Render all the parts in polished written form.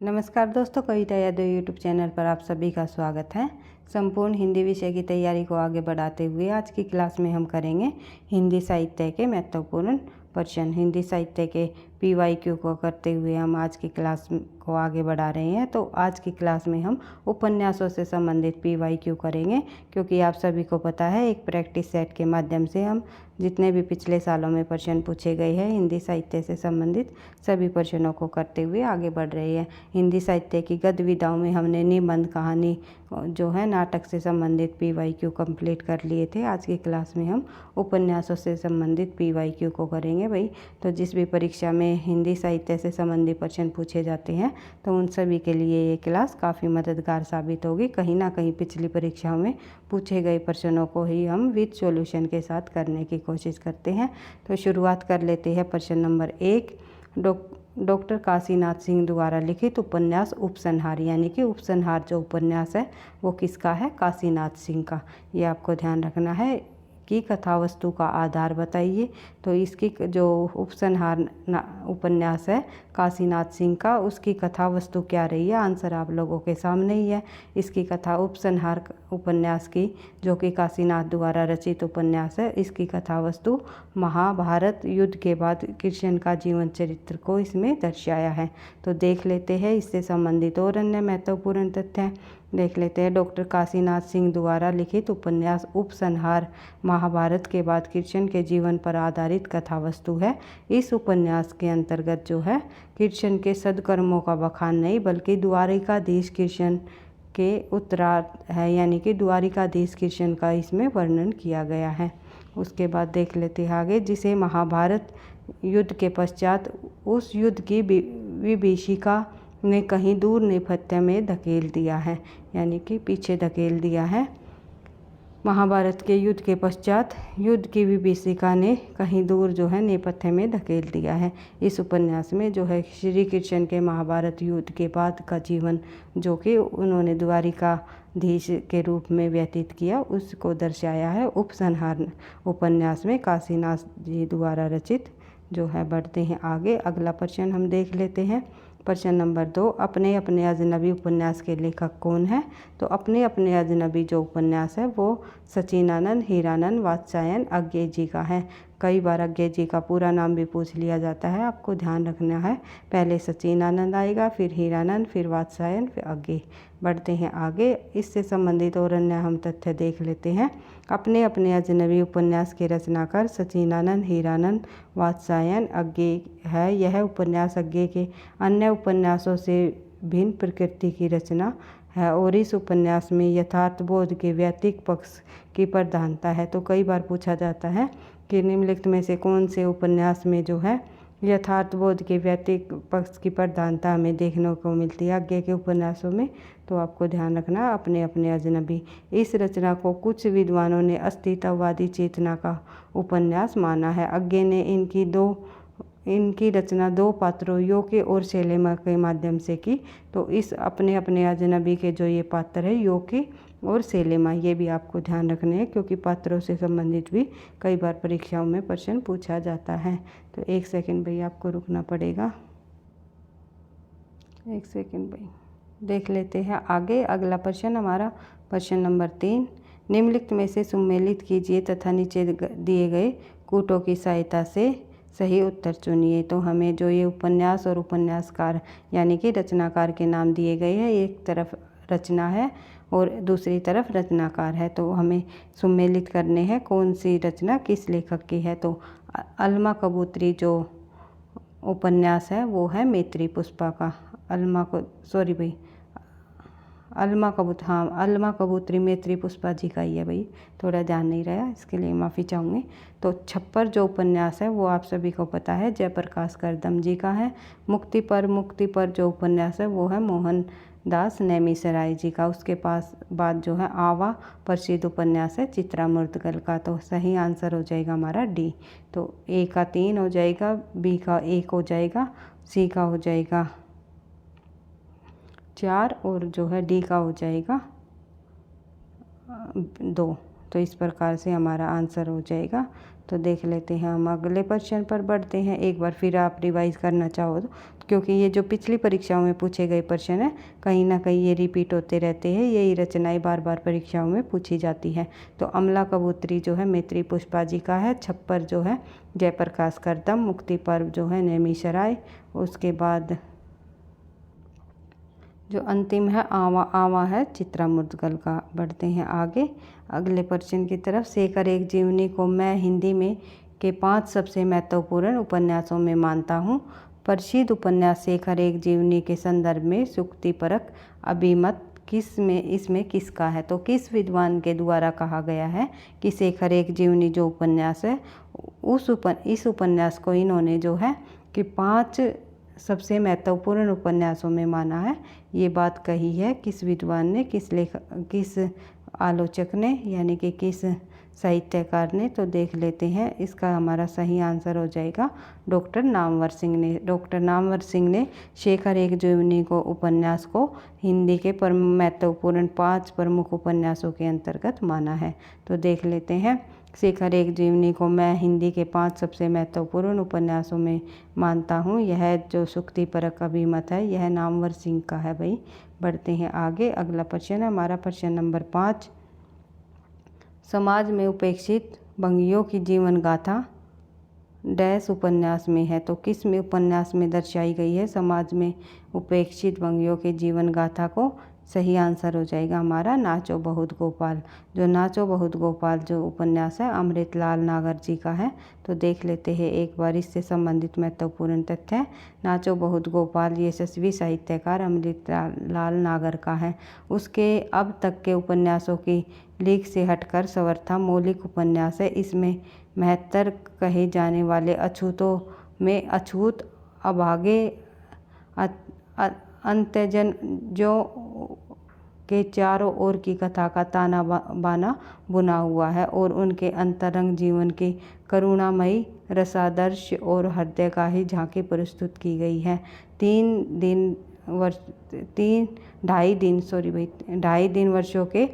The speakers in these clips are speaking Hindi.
नमस्कार दोस्तों, कविता यादव यूट्यूब चैनल पर आप सभी का स्वागत है। संपूर्ण हिंदी विषय की तैयारी को आगे बढ़ाते हुए आज की क्लास में हम करेंगे हिंदी साहित्य के महत्वपूर्ण प्रश्न। हिंदी साहित्य के PYQ को करते हुए हम आज की क्लास को आगे बढ़ा रहे हैं। तो आज की क्लास में हम उपन्यासों से संबंधित PYQ करेंगे, क्योंकि आप सभी को पता है एक प्रैक्टिस सेट के माध्यम से हम जितने भी पिछले सालों में प्रश्न पूछे गए हैं हिंदी साहित्य से संबंधित सभी प्रश्नों को करते हुए आगे बढ़ रहे हैं। हिंदी साहित्य की गद्य विधाओं में हमने निबंध, कहानी जो है नाटक से संबंधित PYQ कंप्लीट कर लिए थे। आज की क्लास में हम उपन्यासों से संबंधित PYQ को करेंगे भाई। तो जिस भी परीक्षा में हिंदी साहित्य से संबंधित प्रश्न पूछे जाते हैं तो उन सभी के लिए ये क्लास काफ़ी मददगार साबित होगी। कहीं ना कहीं पिछली परीक्षाओं में पूछे गए प्रश्नों को ही हम विद सॉल्यूशन के साथ करने की कोशिश करते हैं। तो शुरुआत कर लेते हैं प्रश्न नंबर 1। डॉक्टर काशीनाथ सिंह द्वारा लिखित उपन्यास उपसंहार, यानी कि उपसंहार जो उपन्यास है वो किसका है? काशीनाथ सिंह का। ये आपको ध्यान रखना है कि कथा वस्तु का आधार बताइए। तो इसकी जो उपसंहार उपन्यास है काशीनाथ सिंह का, उसकी कथा वस्तु क्या रही है? आंसर आप लोगों के सामने ही है। इसकी कथा उपसंहार उपन्यास की, जो कि काशीनाथ द्वारा रचित उपन्यास है, इसकी कथा वस्तु महाभारत युद्ध के बाद कृष्ण का जीवन चरित्र को इसमें दर्शाया है। तो देख लेते हैं इससे संबंधित और अन्य महत्वपूर्ण तथ्य देख लेते हैं। डॉक्टर काशीनाथ सिंह द्वारा लिखित उपन्यास उपसंहार महाभारत के बाद कृष्ण के जीवन पर आधारित कथा वस्तु है। इस उपन्यास के अंतर्गत जो है कृष्ण के सद्कर्मों का बखान नहीं, बल्कि द्वारिकाधीश कृष्ण के उत्तरार्ध है, यानी कि द्वारिकाधीश कृष्ण का इसमें वर्णन किया गया है। उसके बाद देख लेते हैं आगे, जिसे महाभारत युद्ध के पश्चात उस युद्ध की विभीषिका ने कहीं दूर नेपथ्य में धकेल दिया है, यानी कि पीछे धकेल दिया है। महाभारत के युद्ध के पश्चात युद्ध की विभीषिका ने कहीं दूर जो है नेपथ्य में धकेल दिया है। इस उपन्यास में जो है श्री कृष्ण के महाभारत युद्ध के बाद का जीवन, जो कि उन्होंने द्वारिकाधीश के रूप में व्यतीत किया, उसको दर्शाया है उपसंहार उपन्यास में काशीनाथ जी द्वारा रचित जो है। बढ़ते हैं आगे, अगला प्रश्न हम देख लेते हैं। प्रश्न नंबर 2, अपने अपने अजनबी उपन्यास के लेखक कौन है? तो अपने अपने अजनबी जो उपन्यास है वो सचिनानंद हीरानंद वात्स्यायन अज्ञे जी का है। कई बार अज्ञे जी का पूरा नाम भी पूछ लिया जाता है, आपको ध्यान रखना है। पहले सचिनानंद आएगा, फिर हीरानंद, फिर वात्स्यायन, फिर अज्ञे। बढ़ते हैं आगे, इससे संबंधित और अन्य हम तथ्य देख लेते हैं। अपने अपने अजनबी उपन्यास के रचनाकार सचिनानंद हीरानंद वात्स्यायन अज्ञे है। यह उपन्यास अज्ञे के अन्य उपन्यासों से भिन्न प्रकृति की रचना है और इस उपन्यास में यथार्थबोध के वैयक्तिक पक्ष की प्रधानता है। तो कई बार पूछा जाता है कि निम्नलिखित में से कौन से उपन्यास में जो है यथार्थबोध के वैयक्तिक पक्ष की प्रधानता हमें देखने को मिलती है आगे के उपन्यासों में। तो आपको ध्यान रखना अपने अपने अजनबी। इस रचना को कुछ विद्वानों ने अस्तित्ववादी चेतना का उपन्यास माना है। अज्ञे ने इनकी रचना दो पात्रों योके और सेलेमा के माध्यम से की। तो इस अपने अपने अजनबी के जो ये पात्र है योके और सेलेमा, ये भी आपको ध्यान रखने हैं, क्योंकि पात्रों से संबंधित भी कई बार परीक्षाओं में प्रश्न पूछा जाता है। तो 1 सेकंड भाई आपको रुकना पड़ेगा। 1 सेकंड भाई, देख लेते हैं आगे। अगला प्रश्न हमारा प्रश्न नंबर 3, निम्नलिखित में से सुमेलित कीजिए तथा नीचे दिए गए कूटों की सहायता से सही उत्तर चुनिए। तो हमें जो ये उपन्यास और उपन्यासकार यानी कि रचनाकार के नाम दिए गए हैं, एक तरफ रचना है और दूसरी तरफ रचनाकार है। तो हमें सुमेलित करने हैं कौन सी रचना किस लेखक की है। तो अलमा कबूतरी जो उपन्यास है वो है मैत्री पुष्पा का। अलमा कबूतरी मैत्री पुष्पा जी का ही है भाई, थोड़ा ध्यान नहीं रहा, इसके लिए माफ़ी चाहूँगी। तो छप्पर जो उपन्यास है वो आप सभी को पता है जयप्रकाश करदम जी का है। मुक्ति पर जो उपन्यास है वो है मोहन दास नैमिषारण्य जी का। उसके बाद जो है आवा प्रसिद्ध उपन्यास है चित्रा मुर्तगल का। तो सही आंसर हो जाएगा हमारा डी। तो ए का 3 हो जाएगा, बी का 1 हो जाएगा, सी का हो जाएगा 4 और जो है डी का हो जाएगा 2। तो इस प्रकार से हमारा आंसर हो जाएगा। तो देख लेते हैं हम अगले प्रश्न पर बढ़ते हैं। एक बार फिर आप रिवाइज करना चाहो तो, क्योंकि ये जो पिछली परीक्षाओं में पूछे गए प्रश्न हैं कहीं ना कहीं ये रिपीट होते रहते हैं, यही रचनाएं बार बार परीक्षाओं में पूछी जाती हैं। तो अमला कबूतरी जो है मैत्री पुष्पा जी का है, छप्पर जो है जयप्रकाश करदम, मुक्ति पर्व जो है नेमिशराय, उसके बाद जो अंतिम है आवा आवा है चित्रा मुद्गल का। बढ़ते हैं आगे अगले प्रश्न की तरफ। शेखर एक जीवनी को मैं हिंदी में के 5 सबसे महत्वपूर्ण उपन्यासों में मानता हूँ। प्रसिद्ध उपन्यास शेखर एक जीवनी के संदर्भ में सुक्तिपरक अभिमत इसमें किसका है? तो किस विद्वान के द्वारा कहा गया है कि शेखर एक जीवनी जो उपन्यास है इस उपन्यास को इन्होंने जो है कि 5 सबसे महत्वपूर्ण उपन्यासों में माना है। ये बात कही है किस विद्वान ने, किस आलोचक ने, यानी कि किस साहित्यकार ने? तो देख लेते हैं, इसका हमारा सही आंसर हो जाएगा डॉक्टर नामवर सिंह ने। डॉक्टर नामवर सिंह ने शेखर एक जीवनी को उपन्यास को हिंदी के महत्वपूर्ण 5 प्रमुख उपन्यासों के अंतर्गत माना है। तो देख लेते हैं, शेखर एक जीवनी को मैं हिंदी के 5 सबसे महत्वपूर्ण उपन्यासों में मानता हूँ। यह जो सुक्तिपरक अभिमत है यह नामवर सिंह का है भाई। बढ़ते हैं आगे अगला प्रश्न है हमारा प्रश्न नंबर 5। समाज में उपेक्षित भंगियों की जीवन गाथा डैश उपन्यास में है? तो किस में उपन्यास में दर्शाई गई है समाज में उपेक्षित भंगियों के जीवन गाथा को? सही आंसर हो जाएगा हमारा नाचो बहुत गोपाल। जो नाचो बहुत गोपाल जो उपन्यास है अमृतलाल नागर जी का है। तो देख लेते हैं एक बार इससे संबंधित महत्वपूर्ण तथ्य। नाचो बहुत गोपाल यशस्वी साहित्यकार अमृतलाल नागर का है। उसके अब तक के उपन्यासों की लीक से हटकर सर्वथा मौलिक उपन्यास है। इसमें महत्तर कहे जाने वाले अछूतों में अछूत, अभागे, अंत्यजन जो के चारों ओर की कथा का ताना बाना बुना हुआ है और उनके अंतरंग जीवन की करुणामयी रसादर्श और हृदय का ही झांकी प्रस्तुत की गई है। 2.5 दिन वर्षों के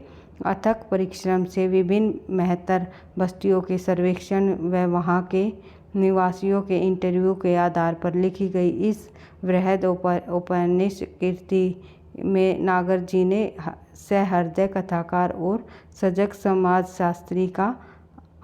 अथक परिश्रम से विभिन्न महत्तर बस्तियों के सर्वेक्षण व वहाँ के निवासियों के इंटरव्यू के आधार पर लिखी गई इस वृहद औपनिवेशिक कृति में नागर जी ने सहृदय कथाकार और सजग समाज शास्त्री का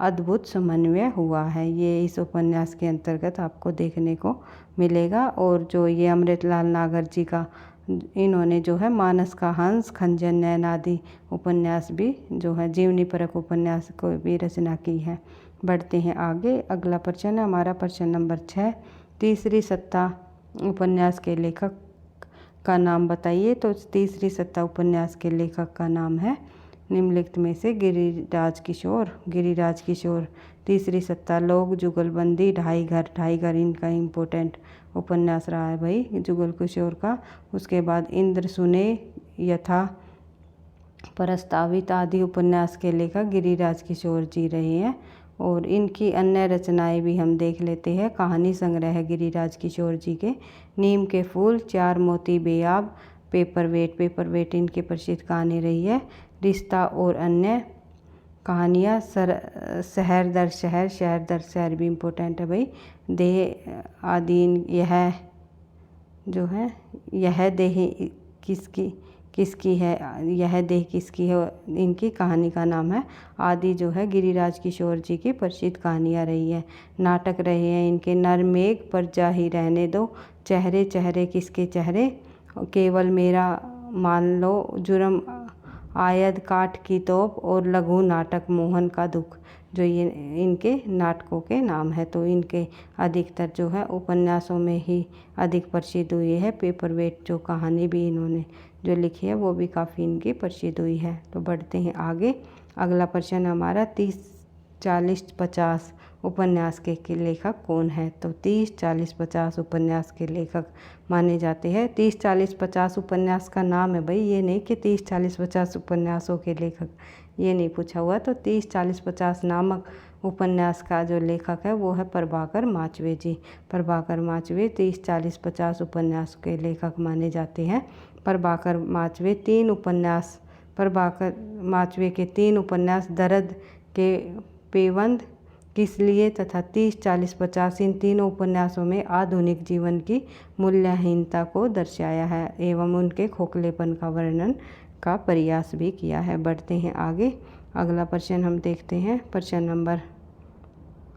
अद्भुत समन्वय हुआ है। ये इस उपन्यास के अंतर्गत आपको देखने को मिलेगा। और जो ये अमृतलाल नागर जी का इन्होंने जो है मानस का हंस, खंजन नैन आदि उपन्यास भी जो है जीवनी परक उपन्यास को भी रचना की है। बढ़ते हैं आगे अगला प्रश्न है हमारा प्रश्न नंबर 6। तीसरी सत्ता उपन्यास के लेखक का नाम बताइए। तो तीसरी सत्ता उपन्यास के लेखक का नाम है निम्नलिखित में से गिरिराज किशोर। तीसरी सत्ता लोग जुगलबंदी, ढाई घर इनका इम्पोर्टेंट उपन्यास रहा है भाई जुगल किशोर का। उसके बाद इंद्र सुने, यथा, प्रस्तावित आदि उपन्यास के लेखक गिरिराज किशोर जी रहे हैं। और इनकी अन्य रचनाएं भी हम देख लेते हैं। कहानी संग्रह है गिरिराज किशोर जी के नीम के फूल, 4 मोती बेआब, पेपरवेट इनकी प्रसिद्ध कहानी रही है। रिश्ता और अन्य कहानियाँ, शहर दर शहर भी इम्पोर्टेंट है भाई। देह आदि यह जो है यह देह किसकी है यह देह किसकी है इनकी कहानी का नाम है। आदि जो है गिरिराज किशोर जी की प्रसिद्ध कहानियाँ रही है। नाटक रहे हैं इनके नरमेघ पर जा ही रहने दो, चेहरे चेहरे किसके चेहरे, केवल मेरा मान लो, जुर्म आयद, काठ की तोप और लघु नाटक मोहन का दुख। जो ये इनके नाटकों के नाम है। तो इनके अधिकतर जो है उपन्यासों में ही अधिक प्रसिद्ध हुई है। पेपरवेट जो कहानी भी इन्होंने जो लिखी है वो भी काफ़ी इनकी प्रसिद्ध हुई है। तो बढ़ते हैं आगे अगला प्रश्न हमारा 30, 40, 50 उपन्यास के लेखक कौन है? तो 30, 40, 50 उपन्यास के लेखक माने जाते हैं। 30, 40, 50 उपन्यास का नाम है भाई, ये नहीं कि 30, 40, 50 उपन्यासों के लेखक, ये नहीं पूछा हुआ। तो 30, 40, 50 नामक उपन्यास का जो लेखक है वो है प्रभाकर माचवे जी। प्रभाकर माचवे 30, 40, 50 उपन्यास के लेखक माने जाते हैं। प्रभाकर माचवे 3 उपन्यास प्रभाकर माचवे के 3 उपन्यास दर्द के पेवंद किस लिए तथा 30, 40, 50 इन तीनों उपन्यासों में आधुनिक जीवन की मूल्यहीनता को दर्शाया है एवं उनके खोखलेपन का वर्णन का प्रयास भी किया है। बढ़ते हैं आगे। अगला प्रश्न हम देखते हैं, प्रश्न नंबर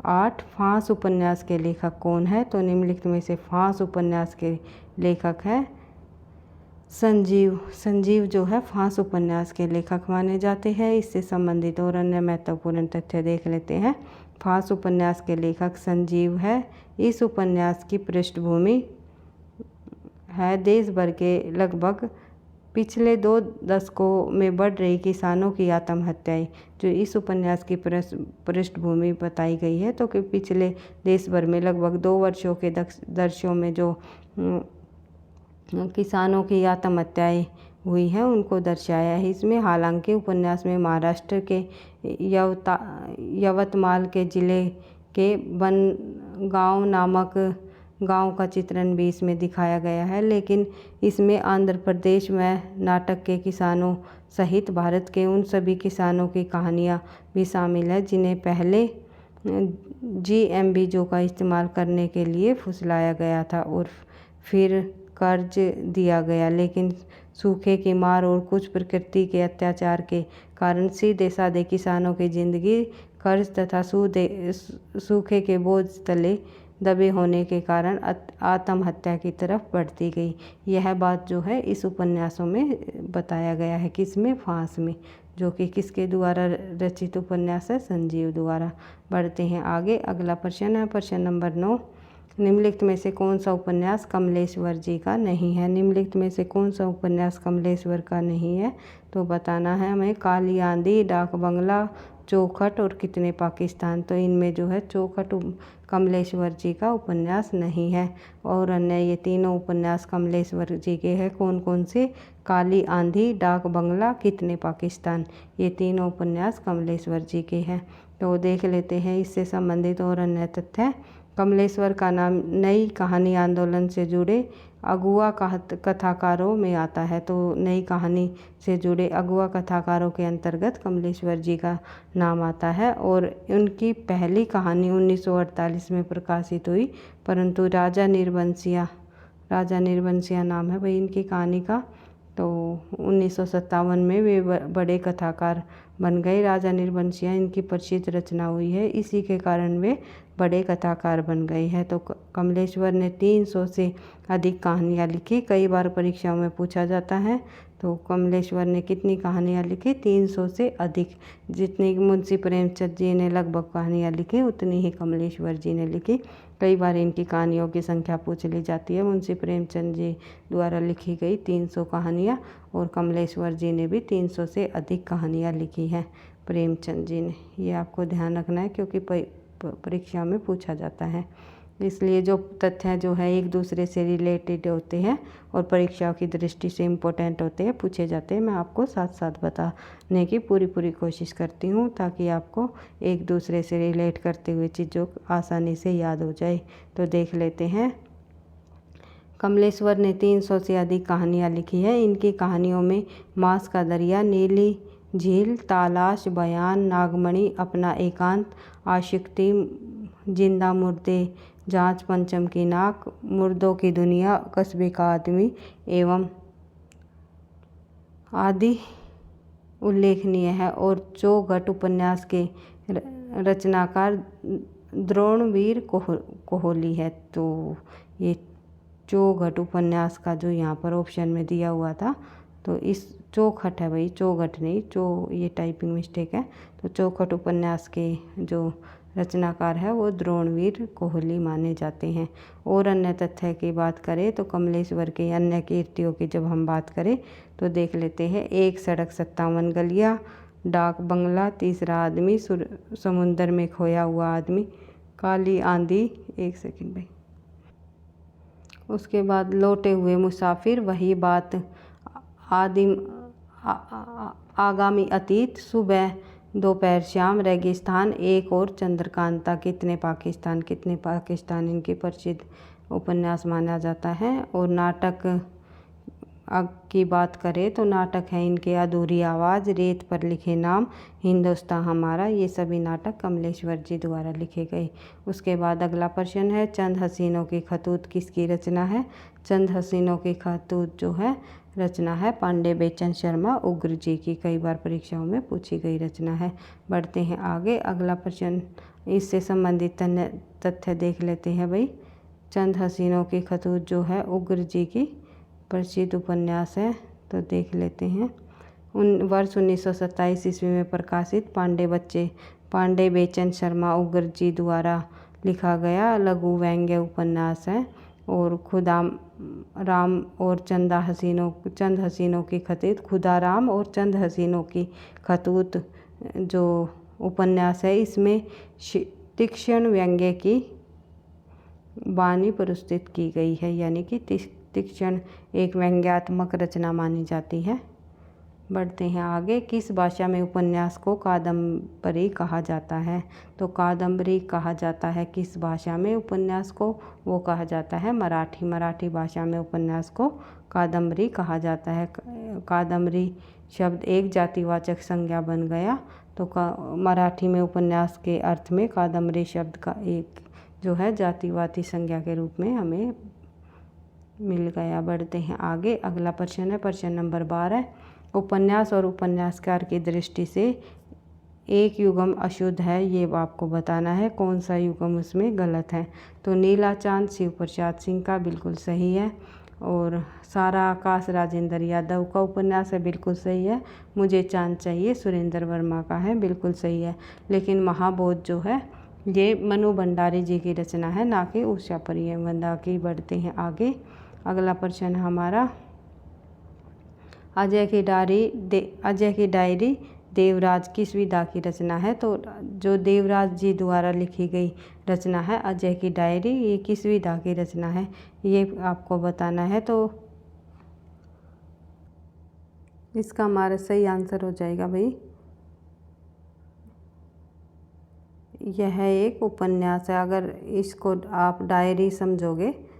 8। फांस उपन्यास के लेखक कौन है? तो निम्नलिखित में से फांस उपन्यास के लेखक है संजीव। संजीव जो है फांस उपन्यास के लेखक माने जाते हैं। इससे संबंधित और अन्य महत्वपूर्ण तथ्य देख लेते हैं। फांस उपन्यास के लेखक संजीव है। इस उपन्यास की पृष्ठभूमि है देश भर के लगभग पिछले 2 दशकों में बढ़ रही किसानों की आत्महत्याएं, जो इस उपन्यास की पृष्ठभूमि बताई गई है। तो कि पिछले देश भर में लगभग 2 वर्षों के दर्शों में जो किसानों की आत्महत्याएं हुई हैं उनको दर्शाया है इसमें। हालांकि उपन्यास में महाराष्ट्र के यवतमाल के ज़िले के बनगांव नामक गांव का चित्रण भी इसमें दिखाया गया है, लेकिन इसमें आंध्र प्रदेश में नाटक के किसानों सहित भारत के उन सभी किसानों की कहानियां भी शामिल है जिन्हें पहले GMBजो का इस्तेमाल करने के लिए फुसलाया गया था और फिर कर्ज दिया गया, लेकिन सूखे की मार और कुछ प्रकृति के अत्याचार के कारण सीधे साधे किसानों की जिंदगी कर्ज तथा सूखे के बोझ तले दबे होने के कारण आत्महत्या की तरफ बढ़ती गई। यह बात जो है इस उपन्यासों में बताया गया है, किसमें? फांस में, जो कि किसके द्वारा रचित उपन्यास है? संजीव द्वारा। बढ़ते हैं आगे। अगला प्रश्न है प्रश्न नंबर 9। निम्नलिखित में से कौन सा उपन्यास कमलेश्वर जी का नहीं है? निम्नलिखित में से कौन सा उपन्यास कमलेश्वर का नहीं है? तो बताना है हमें। काली आंधी, डाक बंगला, चौखट और कितने पाकिस्तान। तो इनमें जो है चौखट कमलेश्वर जी का उपन्यास नहीं है और अन्य ये तीनों उपन्यास कमलेश्वर जी के हैं। कौन कौन से? काली आंधी, डाक बंगला, कितने पाकिस्तान, ये तीनों उपन्यास कमलेश्वर जी के हैं। तो देख लेते हैं इससे संबंधित और अन्य तथ्य। कमलेश्वर का नाम नई कहानी आंदोलन से जुड़े अगुआ कथाकारों में आता है। तो नई कहानी से जुड़े अगुआ कथाकारों के अंतर्गत कमलेश्वर जी का नाम आता है और उनकी पहली कहानी 1948 में प्रकाशित हुई, परंतु राजा निर्वंशिया नाम है भाई इनकी कहानी का। तो 1957 में वे बड़े कथाकार बन गए। राजा निर्वंशिया इनकी प्रसिद्ध रचना हुई है, इसी के कारण वे बड़े कथाकार बन गए हैं। तो कमलेश्वर ने 300 से अधिक कहानियाँ लिखी। कई बार परीक्षाओं में पूछा जाता है तो कमलेश्वर ने कितनी कहानियाँ लिखी? 300 से अधिक। जितनी मुंशी प्रेमचंद जी ने लगभग कहानियाँ लिखी उतनी ही कमलेश्वर जी ने लिखी। कई बार इनकी कहानियों की संख्या पूछ ली जाती है। मुंशी प्रेमचंद जी द्वारा लिखी गई 300 कहानियाँ और कमलेश्वर जी ने भी 300 से अधिक कहानियाँ लिखी हैं प्रेमचंद जी ने। ये आपको ध्यान रखना है क्योंकि परीक्षा में पूछा जाता है। इसलिए जो तथ्य जो है एक दूसरे से रिलेटेड होते हैं और परीक्षाओं की दृष्टि से इम्पोर्टेंट होते हैं, पूछे जाते हैं, मैं आपको साथ साथ बताने की पूरी कोशिश करती हूँ ताकि आपको एक दूसरे से रिलेट करते हुए चीज़ों आसानी से याद हो जाए। तो देख लेते हैं। कमलेश्वर ने 300 से अधिक कहानियाँ लिखी है। इनकी कहानियों में मांस का दरिया, नीली झील, तालाश, बयान, नागमणि, अपना एकांत, आशिकती, जिंदा मुर्दे, जांच, पंचम की नाक, मुर्दों की दुनिया, कस्बे का आदमी एवं आदि उल्लेखनीय है। और चौखट उपन्यास के रचनाकार द्रोणवीर कोहली है। तो ये चौखट उपन्यास का जो यहाँ पर ऑप्शन में दिया हुआ था तो इस चौखट है भाई, चौखट नहीं, ये टाइपिंग मिस्टेक है। तो चौखट उपन्यास के जो रचनाकार है वो द्रोणवीर कोहली माने जाते हैं। और अन्य तथ्य की बात करें तो कमलेश्वर के अन्य कीर्तियों की जब हम बात करें तो देख लेते हैं। 1 सड़क 57 गलियाँ, डाक बंगला, तीसरा आदमी, समुंदर में खोया हुआ आदमी, काली आंधी, 1 सेकंड भाई, उसके बाद लौटे हुए मुसाफिर, वही बात, आगामी अतीत, सुबह दोपहर शाम, रेगिस्तान, एक और चंद्रकांता, कितने पाकिस्तान इनके प्रसिद्ध उपन्यास माना जाता है। और नाटक की बात करें तो नाटक है इनके अधूरी आवाज़, रेत पर लिखे नाम, हिंदुस्तान हमारा। ये सभी नाटक कमलेश्वर जी द्वारा लिखे गए। उसके बाद अगला प्रश्न है, चंद हसीनों की खतूत किसकी रचना है? चंद हसीनों की खतूत जो है रचना है पांडे बेचन शर्मा उग्र जी की। कई बार परीक्षाओं में पूछी गई रचना है। बढ़ते हैं आगे। अगला प्रश्न, इससे संबंधित तथ्य देख लेते हैं भाई। चंद हसीनों की खतूत जो है उग्र जी की प्रसिद्ध उपन्यास है, तो देख लेते हैं। वर्ष 1927 ईस्वी में प्रकाशित पांडे बेचन शर्मा उग्र जी द्वारा लिखा गया लघु व्यंग्य उपन्यास है। और खुदाराम और चंद हसीनों की खतूत, खुदाराम और चंद हसीनों की खतूत जो उपन्यास है, इसमें तीक्ष्ण व्यंग्य की वाणी प्रस्तुत की गई है, यानी कि तीक्ष्ण एक व्यंग्यात्मक रचना मानी जाती है। बढ़ते हैं आगे। किस भाषा में उपन्यास को कादम्बरी कहा जाता है? तो कादम्बरी कहा जाता है किस भाषा में उपन्यास को? वो कहा जाता है मराठी भाषा में उपन्यास को कादम्बरी कहा जाता है। कादम्बरी शब्द एक जातिवाचक संज्ञा बन गया, तो मराठी में उपन्यास के अर्थ में कादम्बरी शब्द का एक जो है जातिवाची संज्ञा के रूप में हमें मिल गया। बढ़ते हैं आगे। अगला प्रश्न है प्रश्न नंबर 12। उपन्यास और उपन्यासकार की दृष्टि से एक युगम अशुद्ध है, ये आपको बताना है। कौन सा युगम उसमें गलत है? तो नीला चांद शिव प्रसाद सिंह का बिल्कुल सही है। और सारा आकाश राजेंद्र यादव का उपन्यास है, बिल्कुल सही है। मुझे चांद चाहिए सुरेंद्र वर्मा का है, बिल्कुल सही है। लेकिन महाबोध जो है ये मनु भंडारी जी की रचना है, ना कि उषा प्रियंवदा की। बढ़ते हैं आगे। अगला प्रश्न हमारा, अजय की डायरी देवराज किस विधा की रचना है? तो जो देवराज जी द्वारा लिखी गई रचना है अजय की डायरी, ये किस विधा की रचना है, ये आपको बताना है। तो इसका हमारा सही आंसर हो जाएगा भाई, यह एक उपन्यास है। अगर इसको आप डायरी समझोगे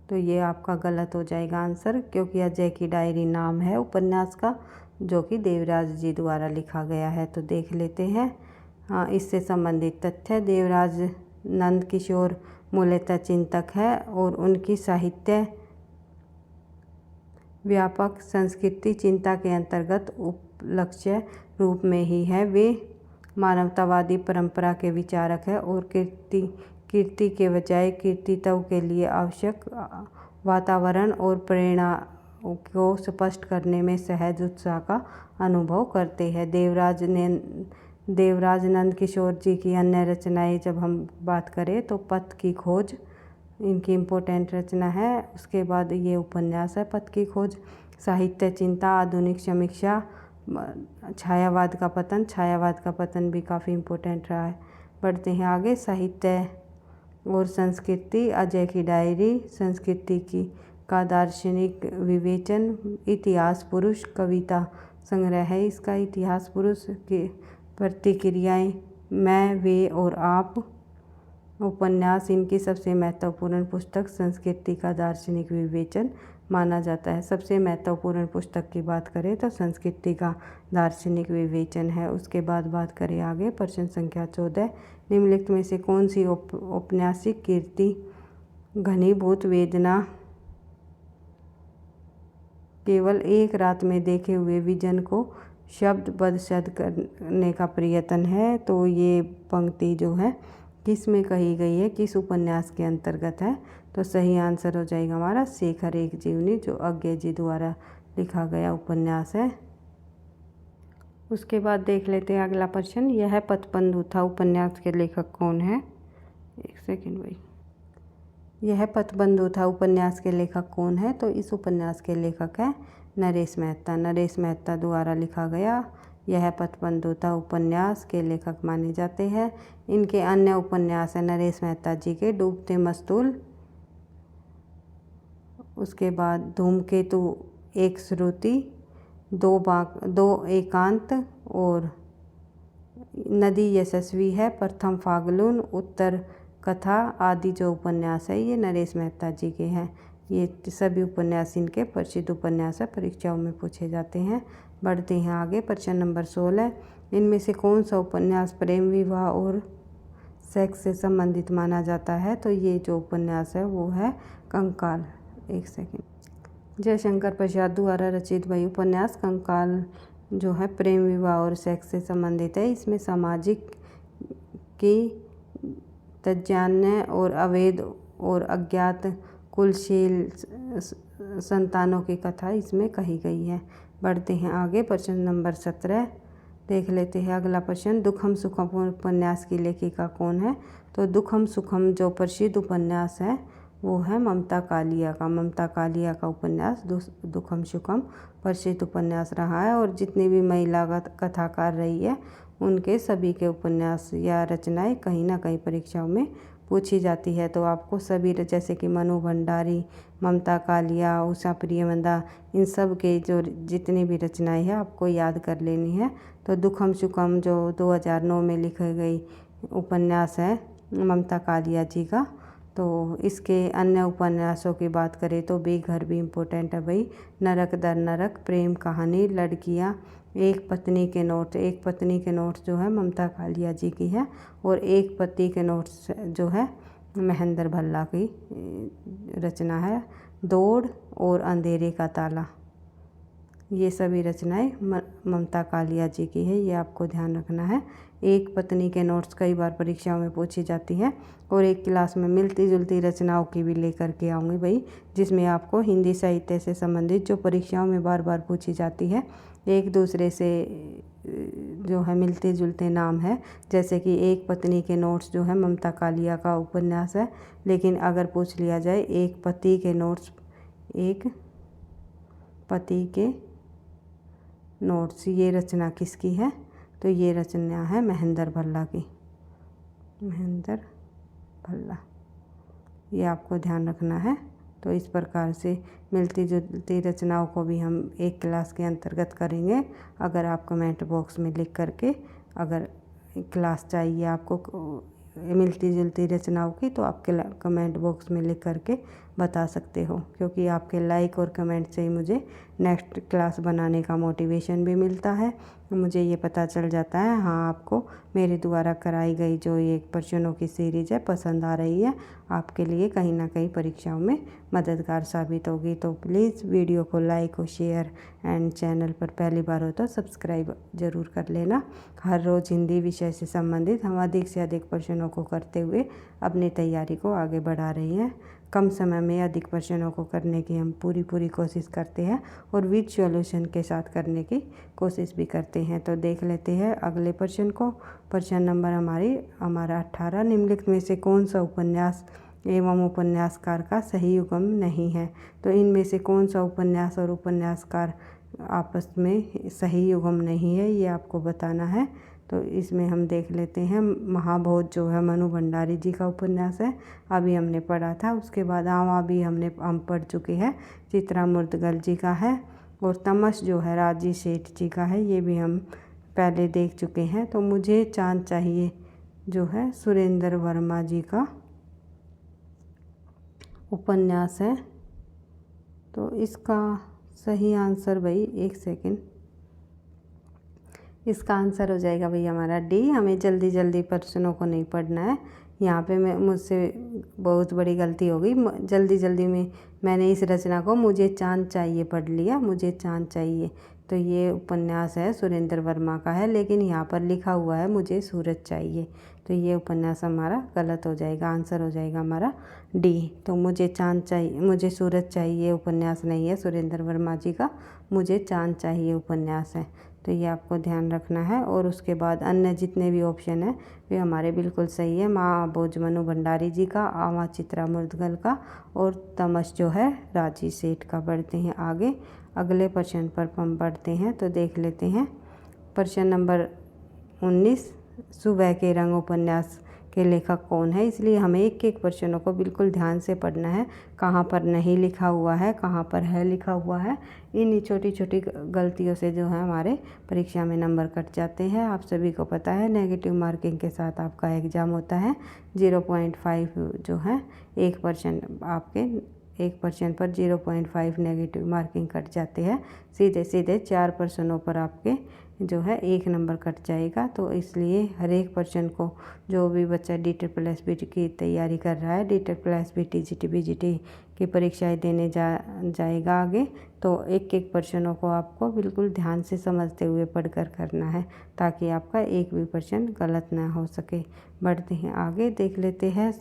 तो ये आपका गलत हो जाएगा आंसर, क्योंकि अजय की डायरी नाम है उपन्यास का, जो कि देवराज जी द्वारा लिखा गया है। तो देख लेते हैं। हाँ, इससे संबंधित तथ्य, देवराज नंद किशोर मूलतः चिंतक है और उनकी साहित्य व्यापक संस्कृति चिंता के अंतर्गत उपलक्ष्य रूप में ही है। वे मानवतावादी परंपरा के विचारक है और कीर्ति के बजाय कृतित्व के लिए आवश्यक वातावरण और प्रेरणा को स्पष्ट करने में सहज उत्साह का अनुभव करते हैं। देवराज नंद किशोर जी की अन्य रचनाएं जब हम बात करें तो पथ की खोज इनकी इम्पोर्टेंट रचना है। उसके बाद ये उपन्यास है पथ की खोज, साहित्य चिंता, आधुनिक समीक्षा, छायावाद का पतन भी काफ़ी इम्पोर्टेंट रहा है। बढ़ते हैं आगे। साहित्य और संस्कृति, अजय की डायरी संस्कृति का दार्शनिक विवेचन, इतिहास पुरुष कविता संग्रह है इसका, इतिहास पुरुष की प्रतिक्रियाएं, मैं, वे और आप उपन्यास इनकी सबसे महत्वपूर्ण पुस्तक संस्कृति का दार्शनिक विवेचन माना जाता है। सबसे महत्वपूर्ण पुस्तक की बात करें तो संस्कृति का दार्शनिक विवेचन है। उसके बाद बात करें आगे प्रश्न संख्या 14, निम्नलिखित में से कौन सी औपन्यासिक कीर्ति घनीभूत वेदना केवल एक रात में देखे हुए विजन को शब्दबद्ध करने का प्रयत्न है? तो ये पंक्ति जो है किस में कही गई है, किस उपन्यास के अंतर्गत है? तो सही आंसर हो जाएगा हमारा शेखर एक जीवनी, जो अज्ञे जी द्वारा लिखा गया उपन्यास है। उसके बाद देख लेते हैं अगला प्रश्न, यह पथबंधु था उपन्यास के लेखक कौन है? एक सेकंड भाई, यह पथबंधु था उपन्यास के लेखक कौन है? तो इस उपन्यास के लेखक है नरेश मेहता द्वारा लिखा गया यह पथबंधु था उपन्यास के लेखक माने जाते हैं। इनके अन्य उपन्यास है नरेश मेहता जी के डूबते मस्तूल, उसके बाद धूमकेतु, एक श्रुति, दो एकांत और नदी यशस्वी है, प्रथम फागुन, उत्तर कथा आदि जो उपन्यास है ये नरेश मेहता जी के हैं। ये सभी उपन्यास इनके प्रसिद्ध उपन्यास है, परीक्षाओं में पूछे जाते हैं। बढ़ते हैं आगे। प्रश्न नंबर 16, इनमें से कौन सा उपन्यास प्रेम विवाह और सेक्स से संबंधित माना जाता है? तो ये जो उपन्यास है वो है कंकाल। एक सेकंड। जयशंकर प्रसाद द्वारा रचित वही उपन्यास कंकाल जो है प्रेम विवाह और सेक्स से संबंधित है। इसमें सामाजिक की तज्ञान्य और अवैध और अज्ञात कुलशील संतानों की कथा इसमें कही गई है। बढ़ते हैं आगे। प्रश्न नंबर 17 देख लेते हैं अगला प्रश्न। दुखम सुखम उपन्यास की लेखिका कौन है? तो दुखम सुखम जो प्रसिद्ध उपन्यास है वो है ममता कालिया का। ममता कालिया का उपन्यास दुखम सुखम प्रसिद्ध उपन्यास रहा है और जितनी भी महिला कथाकार रही है उनके सभी के उपन्यास या रचनाएं कहीं ना कहीं परीक्षाओं में पूछी जाती है। तो आपको सभी जैसे कि मनु भंडारी, ममता कालिया, उषा प्रियमदा, इन सब के जो जितनी भी रचनाएं हैं आपको याद कर लेनी है। तो दुखम सुखम जो 2009 में लिखी गई उपन्यास है ममता कालिया जी का। तो इसके अन्य उपन्यासों की बात करें तो बेघर भी इम्पोर्टेंट है भाई। नरक दर नरक, प्रेम कहानी, लड़कियाँ, एक पत्नी के नोट्स। एक पत्नी के नोट्स जो है ममता कालिया जी की है और एक पति के नोट्स जो है महेंद्र भल्ला की रचना है। दौड़ और अंधेरे का ताला, ये सभी रचनाएं ममता कालिया जी की है, ये आपको ध्यान रखना है। एक पत्नी के नोट्स कई बार परीक्षाओं में पूछी जाती है और एक क्लास में मिलती जुलती रचनाओं की भी लेकर के आऊँगी भाई, जिसमें आपको हिंदी साहित्य से संबंधित जो परीक्षाओं में बार बार पूछी जाती है एक दूसरे से जो है मिलते जुलते नाम है। जैसे कि एक पत्नी के नोट्स जो है ममता कालिया का उपन्यास है, लेकिन अगर पूछ लिया जाए एक पति के नोट्स, एक पति के नोट्स, ये रचना किसकी है? तो ये रचना है महेंद्र भल्ला की। महेंद्र भल्ला, ये आपको ध्यान रखना है। तो इस प्रकार से मिलती जुलती रचनाओं को भी हम एक क्लास के अंतर्गत करेंगे। अगर आप कमेंट बॉक्स में लिख करके अगर क्लास चाहिए आपको मिलती जुलती रचनाओं की तो आप कमेंट बॉक्स में लिख करके बता सकते हो, क्योंकि आपके लाइक और कमेंट से ही मुझे नेक्स्ट क्लास बनाने का मोटिवेशन भी मिलता है। मुझे ये पता चल जाता है हाँ आपको मेरे द्वारा कराई गई जो ये प्रश्नों की सीरीज़ है पसंद आ रही है, आपके लिए कहीं ना कहीं परीक्षाओं में मददगार साबित होगी। तो प्लीज़ वीडियो को लाइक और शेयर एंड चैनल पर पहली बार हो तो सब्सक्राइब ज़रूर कर लेना। हर रोज़ हिंदी विषय से संबंधित हम अधिक से अधिक प्रश्नों को करते हुए अपनी तैयारी को आगे बढ़ा रही हैं। कम समय में अधिक प्रश्नों को करने की हम पूरी कोशिश करते हैं और विद सॉल्यूशन के साथ करने की कोशिश भी करते हैं। तो देख लेते हैं अगले प्रश्न को। प्रश्न नंबर हमारा 18, निम्नलिखित में से कौन सा उपन्यास एवं उपन्यासकार का सही युग्म नहीं है? तो इनमें से कौन सा उपन्यास और उपन्यासकार आपस में सही युग्म नहीं है, ये आपको बताना है। तो इसमें हम देख लेते हैं महाभोज जो है मनु भंडारी जी का उपन्यास है, अभी हमने पढ़ा था। उसके बाद आवा भी हम पढ़ चुके हैं, चित्रा मुर्दगल जी का है। और तमस जो है राजी सेठ जी का है, ये भी हम पहले देख चुके हैं। तो मुझे चांद चाहिए जो है सुरेंद्र वर्मा जी का उपन्यास है। तो इसका सही आंसर भाई, एक सेकंड, इसका आंसर हो जाएगा भाई हमारा डी। हमें जल्दी जल्दी प्रश्नों को नहीं पढ़ना है। यहाँ पे मुझसे बहुत बड़ी गलती हो गई, जल्दी में मैंने इस रचना को मुझे चांद चाहिए पढ़ लिया, मुझे चांद चाहिए। तो ये उपन्यास है सुरेंद्र वर्मा का है, लेकिन यहाँ पर लिखा हुआ है मुझे सूरज चाहिए। तो ये उपन्यास हमारा गलत हो जाएगा, आंसर हो जाएगा हमारा डी। तो मुझे चांद चाहिए, मुझे सूरज चाहिए उपन्यास नहीं है सुरेंद्र वर्मा जी का, मुझे चांद चाहिए उपन्यास है। तो ये आपको ध्यान रखना है। और उसके बाद अन्य जितने भी ऑप्शन हैं वे हमारे बिल्कुल सही है। महाभोज मनु भंडारी जी का, आवा चित्रा मुर्दगल का और तमस जो है राजी सेठ का। बढ़ते हैं आगे, अगले प्रश्न पर हम बढ़ते हैं। तो देख लेते हैं प्रश्न नंबर 19, सुबह के रंग उपन्यास के लेखक कौन है? इसलिए हमें एक एक प्रश्नों को बिल्कुल ध्यान से पढ़ना है, कहाँ पर नहीं लिखा हुआ है, कहाँ पर है लिखा हुआ है। इन छोटी छोटी गलतियों से जो है हमारे परीक्षा में नंबर कट जाते हैं। आप सभी को पता है नेगेटिव मार्किंग के साथ आपका एग्ज़ाम होता है। 0.5 जो है 1% आपके एक प्रश्न पर 0.5 नेगेटिव मार्किंग कट जाते हैं। सीधे सीधे 4 प्रश्नों पर आपके जो है 1 नंबर कट जाएगा। तो इसलिए हर एक प्रश्न को जो भी बच्चा DSSB की तैयारी कर रहा है, DSSB TGT BGT की परीक्षाएं देने जाएगा आगे, तो एक एक प्रश्नों को आपको बिल्कुल ध्यान से समझते हुए पढ़कर करना है, ताकि आपका एक भी प्रश्न गलत ना हो सके। बढ़ते हैं आगे, देख लेते हैं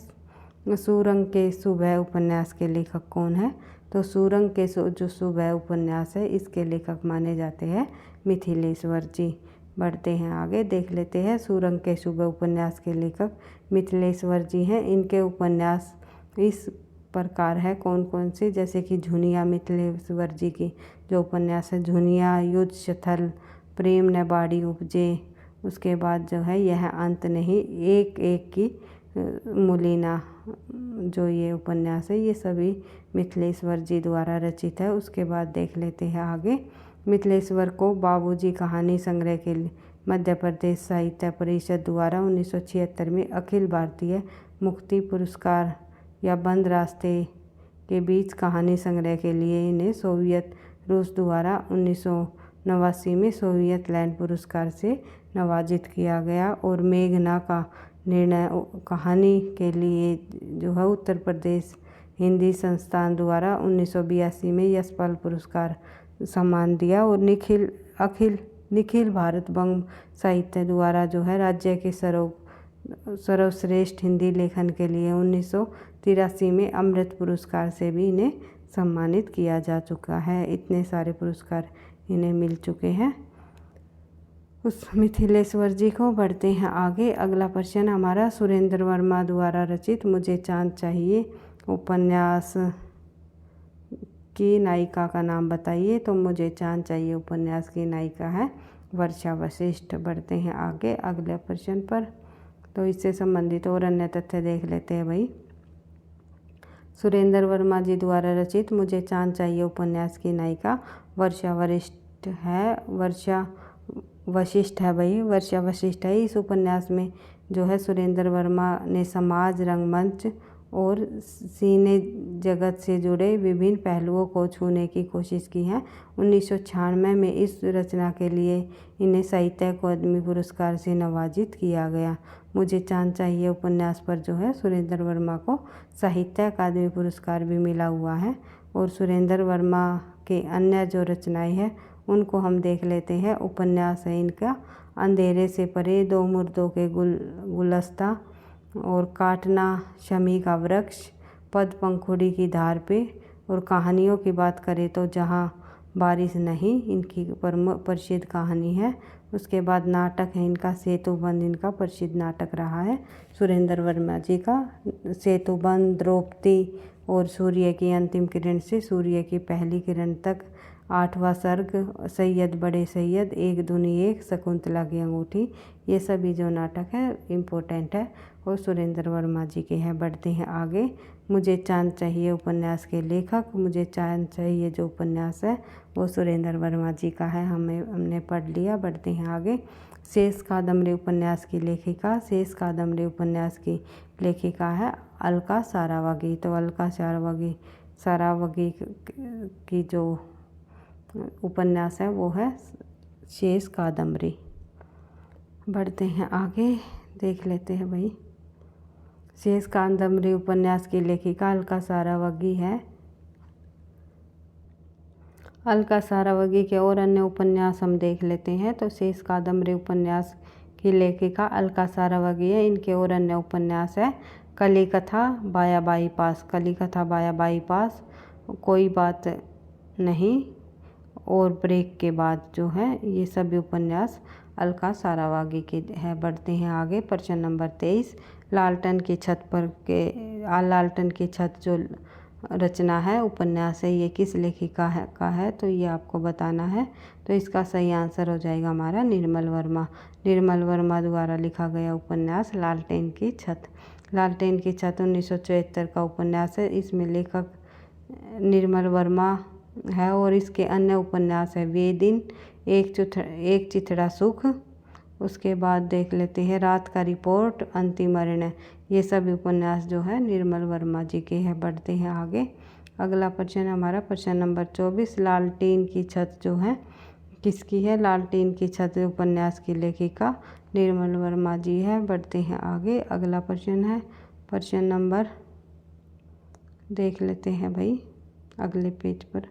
सुरंग के सुबह उपन्यास के लेखक कौन है। तो सुरंग के जो सुबह उपन्यास है, इसके लेखक माने जाते हैं मिथिलेश्वर जी। बढ़ते हैं आगे, देख लेते हैं सुरंग के सुबह उपन्यास के लेखक मिथिलेश्वर जी हैं। इनके उपन्यास इस प्रकार है कौन कौन से, जैसे कि झुनिया, मिथिलेश्वर जी की जो उपन्यास है झुनिया, युद्ध स्थल, प्रेम न बाड़ी उपजे, उसके बाद जो है यह अंत नहीं, एक एक की मुलीना, जो ये उपन्यास है ये सभी मिथिलेश्वर जी द्वारा रचित है। उसके बाद देख लेते हैं आगे, मिथिलेश्वर को बाबूजी कहानी संग्रह के लिए मध्य प्रदेश साहित्य परिषद द्वारा 1976 में अखिल भारतीय मुक्ति पुरस्कार या बंद रास्ते के बीच कहानी संग्रह के लिए इन्हें सोवियत रूस द्वारा 1989 में सोवियत लैंड पुरस्कार से नवाजित किया गया। और मेघना का निर्णय कहानी के लिए जो है उत्तर प्रदेश हिंदी संस्थान द्वारा 1982 में यशपाल पुरस्कार सम्मान दिया। और निखिल भारत बंग साहित्य द्वारा जो है राज्य के सर्वश्रेष्ठ हिंदी लेखन के लिए 1983 में अमृत पुरस्कार से भी इन्हें सम्मानित किया जा चुका है। इतने सारे पुरस्कार इन्हें मिल चुके हैं उस मिथिलेश्वर जी को। बढ़ते हैं आगे, अगला प्रश्न हमारा सुरेंद्र वर्मा द्वारा रचित मुझे चांद चाहिए उपन्यास की नायिका का नाम बताइए। तो मुझे चांद चाहिए उपन्यास की नायिका है वर्षा वशिष्ठ। बढ़ते हैं आगे अगले प्रश्न पर, तो इससे संबंधित और अन्य तथ्य देख लेते हैं भाई। सुरेंद्र वर्मा जी द्वारा रचित मुझे चांद चाहिए उपन्यास की नायिका वर्षा वशिष्ठ है भाई, वर्षा वशिष्ठ है। इस उपन्यास में जो है सुरेंद्र वर्मा ने समाज, रंगमंच और सिने जगत से जुड़े विभिन्न पहलुओं को छूने की कोशिश की है। 1996 में इस रचना के लिए इन्हें साहित्य अकादमी पुरस्कार से नवाजित किया गया। मुझे चांद चाहिए उपन्यास पर जो है सुरेंद्र वर्मा को साहित्य अकादमी पुरस्कार भी मिला हुआ है। और सुरेंद्र वर्मा के अन्य जो रचनाएं हैं उनको हम देख लेते हैं। उपन्यास है इनका अंधेरे से परे, दो मुर्दों के गुलस्ता और काटना शमी का वृक्ष, पद पंखुड़ी की धार पे। और कहानियों की बात करें तो जहाँ बारिश नहीं, इनकी प्रसिद्ध कहानी है। उसके बाद नाटक है इनका सेतुबंध, इनका प्रसिद्ध नाटक रहा है सुरेंद्र वर्मा जी का। सेतुबंध, द्रौपदी और सूर्य की अंतिम किरण से सूर्य की पहली किरण तक, 8वां सर्ग, सैयद बड़े सैयद, एक दूनी एक, शकुंतला की अंगूठी, ये सभी जो नाटक है इम्पोर्टेंट है और सुरेंद्र वर्मा जी के हैं। बढ़ते हैं आगे, मुझे चांद चाहिए उपन्यास के लेखक, मुझे चांद चाहिए जो उपन्यास है वो सुरेंद्र वर्मा जी का है, हमने पढ़ लिया। बढ़ते हैं आगे, शेष कादम्बरी उपन्यास की लेखिका, शेष कादम्बरी उपन्यास की लेखिका है अलका सारावागी। तो अलका सारावागी की जो उपन्यास है वो है शेष कादम्बरी। बढ़ते हैं आगे, देख लेते हैं भाई। शेष कादम्बरी उपन्यास की लेखिका अलका सारावागी है। अलका सारावागी के और अन्य उपन्यास हम देख लेते हैं। तो शेष कादम्बरी उपन्यास की लेखिका अलका सारावागी है। इनके और अन्य उपन्यास है कलिकथा, बाया बाईपास, कलिकथा, बाया बाईपास, कोई बात नहीं और ब्रेक के बाद जो है, ये सभी उपन्यास अलका सारावागी के है। बढ़ते हैं आगे, प्रश्न नंबर 23, लालटेन की छत जो रचना है, उपन्यास है, ये किस लेखिका का है तो ये आपको बताना है। तो इसका सही आंसर हो जाएगा हमारा निर्मल वर्मा। निर्मल वर्मा द्वारा लिखा गया उपन्यास लालटेन की छत। लालटेन की छत 1974 का उपन्यास है। इसमें लेखक निर्मल वर्मा है और इसके अन्य उपन्यास है वे दिन, एक चिथड़ा सुख, उसके बाद देख लेते हैं रात का रिपोर्ट, अंतिम निर्णय, ये सभी उपन्यास जो है निर्मल वर्मा जी के हैं। बढ़ते हैं आगे, अगला प्रश्न हमारा प्रश्न नंबर 24, लालटेन की छत जो है किसकी है? लालटेन की छत उपन्यास की लेखिका निर्मल वर्मा जी है। बढ़ते हैं आगे। अगला प्रश्न है प्रश्न नंबर, देख लेते हैं भाई अगले पेज पर,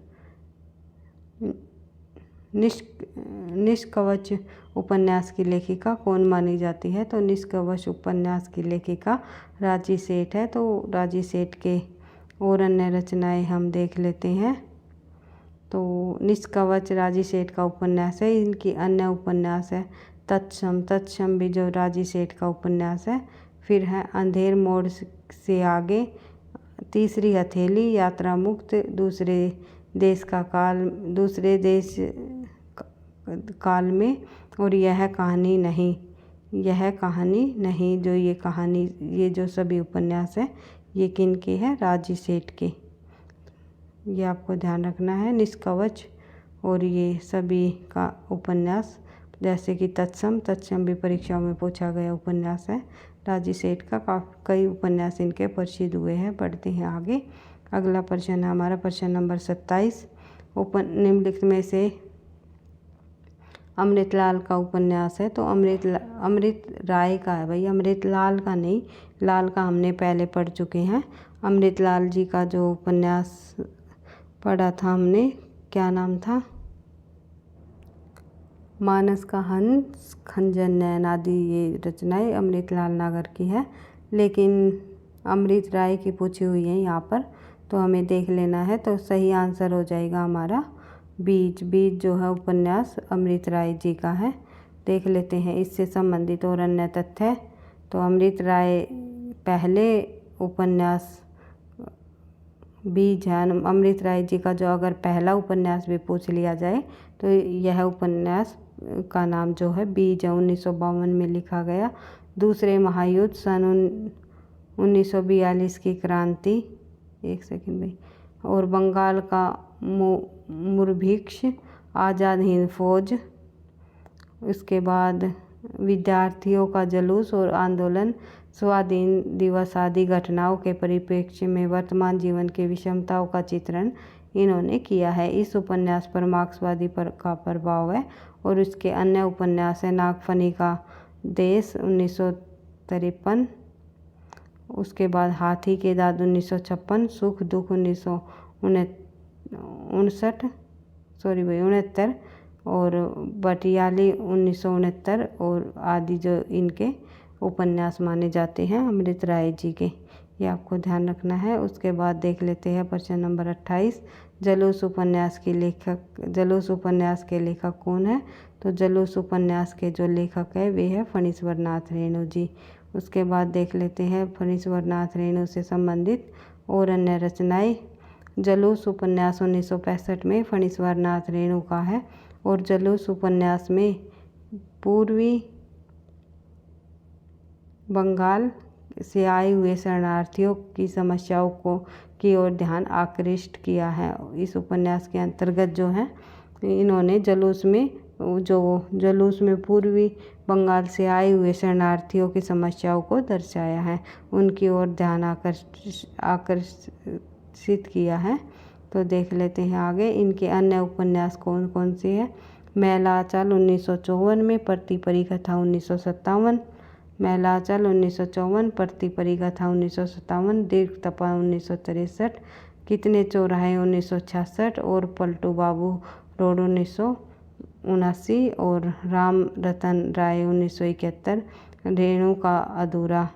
निष्कवच उपन्यास की लेखिका कौन मानी जाती है? तो निष्कवच उपन्यास की लेखिका राजी सेठ है। तो राजी सेठ के और अन्य रचनाएं हम देख लेते हैं। तो निष्कवच राजी सेठ का उपन्यास है। इनकी अन्य उपन्यास है तत्सम भी जो राजी सेठ का उपन्यास है। फिर है अंधेर मोड़ से आगे, तीसरी हथेली, यात्रा मुक्त, दूसरे देश काल में, और यह कहानी नहीं। ये जो सभी उपन्यास है ये किन के हैं? राजी सेठ के। ये आपको ध्यान रखना है। निष्कवच और ये सभी का उपन्यास, जैसे कि तत्सम भी परीक्षाओं में पूछा गया उपन्यास है। राजी सेठ का कई उपन्यास इनके प्रसिद्ध हुए हैं। बढ़ते हैं आगे। अगला प्रश्न है हमारा प्रश्न नंबर 27, निम्नलिखित में से अमृतलाल का उपन्यास है। तो अमृत राय का है भाई, अमृतलाल का नहीं। लाल का हमने पहले पढ़ चुके हैं। अमृतलाल जी का जो उपन्यास पढ़ा था हमने, क्या नाम था? मानस का हंस, खंजर नयन आदि ये रचनाएं अमृतलाल नागर की है। लेकिन अमृत राय की पूछी हुई है यहाँ पर, तो हमें देख लेना है। तो सही आंसर हो जाएगा हमारा बीज जो है उपन्यास अमृत राय जी का है। देख लेते हैं इससे संबंधित और अन्य तथ्य। तो अमृत राय पहले उपन्यास बीज है। अमृत राय जी का जो अगर पहला उपन्यास भी पूछ लिया जाए तो यह उपन्यास का नाम जो है बीज है। 1952 में लिखा गया। दूसरे महायुद्ध, सन 1942 की क्रांति, एक सेकंड भाई, और बंगाल का मुरभिक्ष, आज़ाद हिंद फौज, उसके बाद विद्यार्थियों का जुलूस और आंदोलन, स्वाधीन दिवस आदि घटनाओं के परिप्रेक्ष्य में वर्तमान जीवन की विषमताओं का चित्रण इन्होंने किया है। इस उपन्यास पर मार्क्सवादी का प्रभाव है। और उसके अन्य उपन्यास है नागफनी का देश 1953, उसके बाद हाथी के दांत 1956, सुख दुख 1969 और बटियाली 1969 और आदि जो इनके उपन्यास माने जाते हैं अमृत राय जी के। ये आपको ध्यान रखना है। उसके बाद देख लेते हैं प्रश्न नंबर 28, जलूस उपन्यास के लेखक कौन है? तो जलूस उपन्यास के जो लेखक है वे है फणीश्वर नाथ रेणु जी। उसके बाद देख लेते हैं फणीश्वर नाथ रेणु से संबंधित और अन्य रचनाएं। जलूस उपन्यास 1965 में फणीश्वर नाथ रेणु का है। और जलूस उपन्यास में पूर्वी बंगाल से आए हुए शरणार्थियों की समस्याओं की ओर ध्यान आकृष्ट किया है। इस उपन्यास के अंतर्गत जो है इन्होंने जलूस में पूर्वी बंगाल से आए हुए शरणार्थियों की समस्याओं को दर्शाया है, उनकी ओर ध्यान आकर्षित किया है। तो देख लेते हैं आगे। इनके अन्य उपन्यास कौन कौन से हैं? मैला आंचल 1954 में, प्रति परिकथा 1957, मैला आंचल 1954, प्रति परिकथा 1957, दीर्घ तपा 1963, कितने चौराहे 1966 और पलटू बाबू रोड 1979 और राम रतन राय 1971 रेणु का अधूरा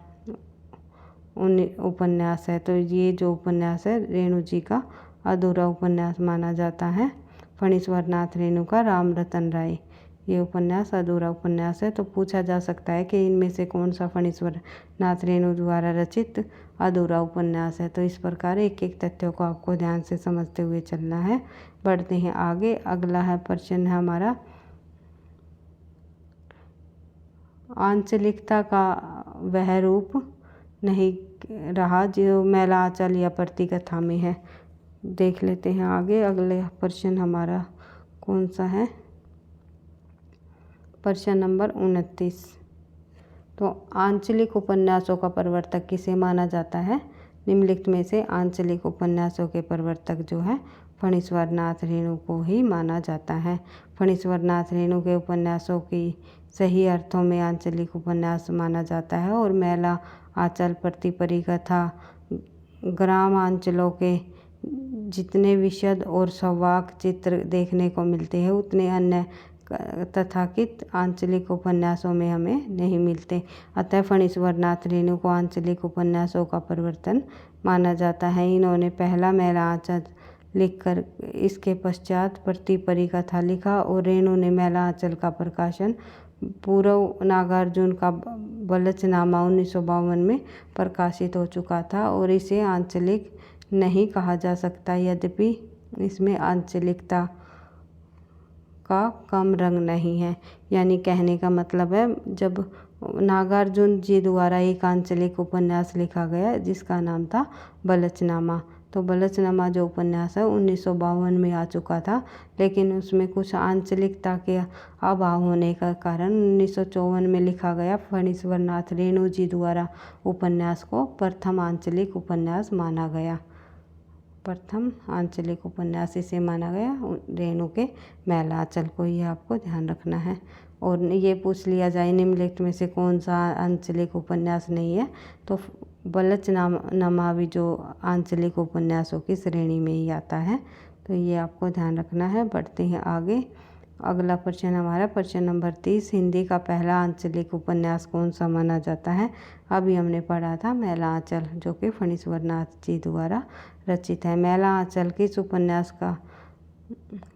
उपन्यास है। तो ये जो उपन्यास है रेणु जी का अधूरा उपन्यास माना जाता है। फणीश्वर नाथ रेणु का राम रतन राय, ये उपन्यास अधूरा उपन्यास है। तो पूछा जा सकता है कि इनमें से कौन सा फणीश्वर नाथ रेणु द्वारा रचित अधूरा उपन्यास है। तो इस प्रकार एक एक तथ्यों को आपको ध्यान से समझते हुए चलना है। बढ़ते हैं आगे। अगला है प्रश्न है हमारा, आंचलिकता का वह रूप नहीं रहा जो मैला आंचल या प्रतिकथा में है। देख लेते हैं आगे। अगले प्रश्न हमारा कौन सा है? प्रश्न नंबर 29। तो आंचलिक उपन्यासों का प्रवर्तक किसे माना जाता है? निम्नलिखित में से आंचलिक उपन्यासों के प्रवर्तक जो है फणीश्वर नाथ रेणु को ही माना जाता है। फणीश्वर नाथ रेणु के उपन्यासों की सही अर्थों में आंचलिक उपन्यास माना जाता है और मैला आंचल, प्रतिपरी कथा, ग्रामांचलों के जितने विशद और सौवाक चित्र देखने को मिलते हैं उतने अन्य तथाकथित आंचलिक उपन्यासों में हमें नहीं मिलते। अतः फणीश्वर नाथ रेणु को आंचलिक उपन्यासों का प्रवर्तन माना जाता है। इन्होंने पहला मैला आंचल लिखकर इसके पश्चात प्रतिपरी कथा लिखा और रेणु ने मैला आंचल का प्रकाशन पूर्व नागार्जुन का बलचनामा 1952 में प्रकाशित हो चुका था और इसे आंचलिक नहीं कहा जा सकता, यद्यपि इसमें आंचलिकता का कम रंग नहीं है। यानी कहने का मतलब है, जब नागार्जुन जी द्वारा एक आंचलिक उपन्यास लिखा गया जिसका नाम था बलचनामा, तो बलचनामा जो उपन्यास है 1952 में आ चुका था, लेकिन उसमें कुछ आंचलिकता के अभाव होने का कारण 1954 में लिखा गया फणीश्वर नाथ रेणु जी द्वारा उपन्यास को प्रथम आंचलिक उपन्यास माना गया। प्रथम आंचलिक उपन्यास इसे माना गया रेणु के मैला आंचल को, ये आपको ध्यान रखना है। और ये पूछ लिया जाए निम्नलिखित में से कौन सा आंचलिक उपन्यास नहीं है, तो बलचनामा भी जो आंचलिक उपन्यासों की श्रेणी में ही आता है, तो ये आपको ध्यान रखना है। बढ़ते हैं आगे। अगला प्रश्न हमारा प्रश्न नंबर 30, हिंदी का पहला आंचलिक उपन्यास कौन सा माना जाता है। अभी हमने पढ़ा था मैला आंचल, जो कि फणीश्वर नाथ जी द्वारा रचित है। मैला आंचल किस उपन्यास का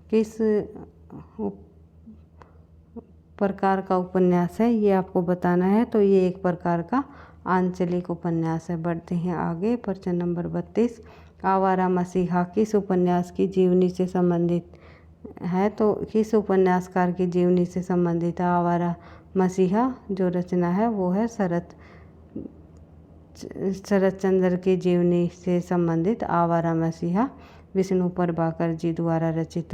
किस प्रकार का उपन्यास है, ये आपको बताना है। तो ये एक प्रकार का आंचलिक उपन्यास है। बढ़ते हैं आगे। प्रश्न नंबर 32, आवारा मसीहा किस उपन्यास की जीवनी से संबंधित है। तो किस उपन्यासकार की जीवनी से संबंधित है आवारा मसीहा। जो रचना है वो है शरत चंद्र की जीवनी से संबंधित आवारा मसीहा विष्णु प्रभाकर जी द्वारा रचित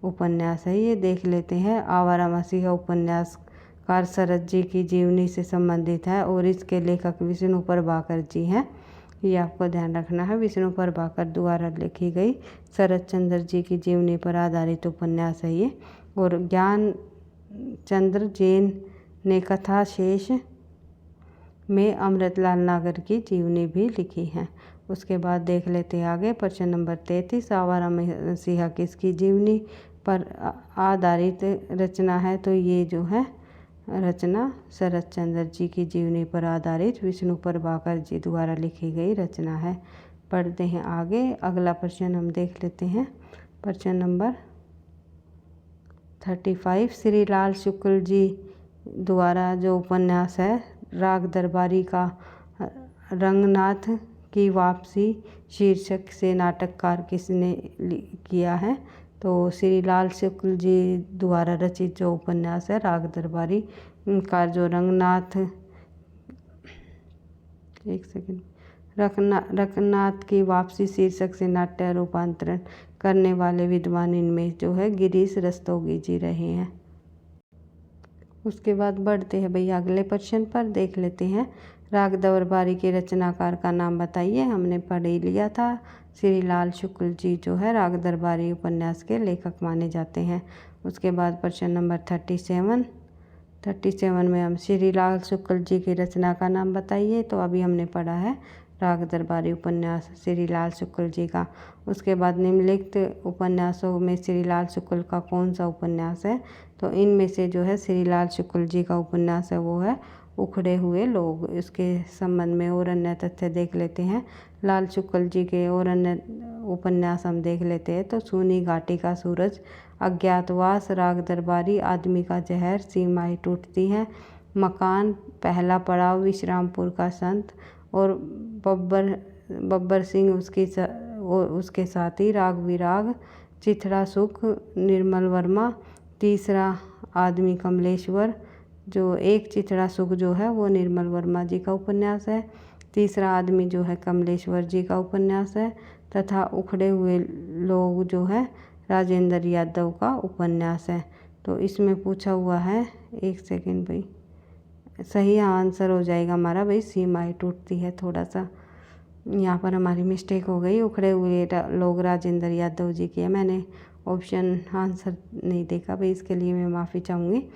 उपन्यास है। ये देख लेते हैं। आवारा मसीहा उपन्यासकार शरत जी की जीवनी से संबंधित है और इसके लेखक विष्णु प्रभाकर जी हैं। ये आपको ध्यान रखना है। विष्णु प्रभाकर द्वारा लिखी गई शरत चंद्र जी की जीवनी पर आधारित उपन्यास है ये। और ज्ञान चंद्र जैन ने कथा शेष में अमृतलाल नागर की जीवनी भी लिखी है। उसके बाद देख लेते हैं आगे। प्रश्न नंबर 33, आवारा मसीहा किसकी जीवनी पर आधारित रचना है। तो ये जो है रचना शरत चंद्र जी की जीवनी पर आधारित विष्णु प्रभाकर जी द्वारा लिखी गई रचना है। पढ़ते हैं आगे। अगला प्रश्न हम देख लेते हैं। प्रश्न नंबर 35, श्री लाल शुक्ल जी द्वारा जो उपन्यास है राग दरबारी का रंगनाथ की वापसी शीर्षक से नाटककार किसने किया है। तो श्री लाल शुक्ल जी द्वारा रचित जो उपन्यास है राग दरबारी का जो रंगनाथ की वापसी शीर्षक से नाट्य रूपांतरण करने वाले विद्वान इनमें जो है गिरीश रस्तोगी जी रहे हैं। उसके बाद बढ़ते हैं भैया अगले प्रश्न पर। देख लेते हैं राग दरबारी के रचनाकार का नाम बताइए। हमने पढ़ ही लिया था। श्री लाल शुक्ल जी जो है राग दरबारी उपन्यास के लेखक माने जाते हैं। उसके बाद प्रश्न नंबर 37 में हम श्री लाल शुक्ल जी की रचना का नाम बताइए। तो अभी हमने पढ़ा है राग दरबारी उपन्यास श्री लाल शुक्ल जी का। उसके बाद निम्नलिखित उपन्यासों में श्री लाल शुक्ल का कौन सा उपन्यास है। तो इनमें से जो है श्री लाल शुक्ल जी का उपन्यास है वो है उखड़े हुए लोग। इसके संबंध में और अन्य तथ्य देख लेते हैं। लाल शुक्ल जी के और अन्य उपन्यास हम देख लेते हैं। तो सूनी घाटी का सूरज, अज्ञातवास, राग दरबारी, आदमी का जहर, सीमाएं टूटती हैं, मकान, पहला पड़ाव, विश्रामपुर का संत और बब्बर सिंह उसके साथी, राग विराग, चिथड़ा सुख, निर्मल वर्मा, तीसरा आदमी कमलेश्वर। जो एक चिथड़ा सुख जो है वो निर्मल वर्मा जी का उपन्यास है। तीसरा आदमी जो है कमलेश्वर जी का उपन्यास है तथा उखड़े हुए लोग जो है राजेंद्र यादव का उपन्यास है। तो इसमें पूछा हुआ है, एक सेकंड भाई, सही आंसर हो जाएगा हमारा भाई सीमाएं टूटती है। थोड़ा सा यहाँ पर हमारी मिस्टेक हो गई, उखड़े हुए लोग राजेंद्र यादव जी की है। मैंने ऑप्शन आंसर नहीं देखा भाई, इसके लिए मैं माफ़ी चाहूँगी।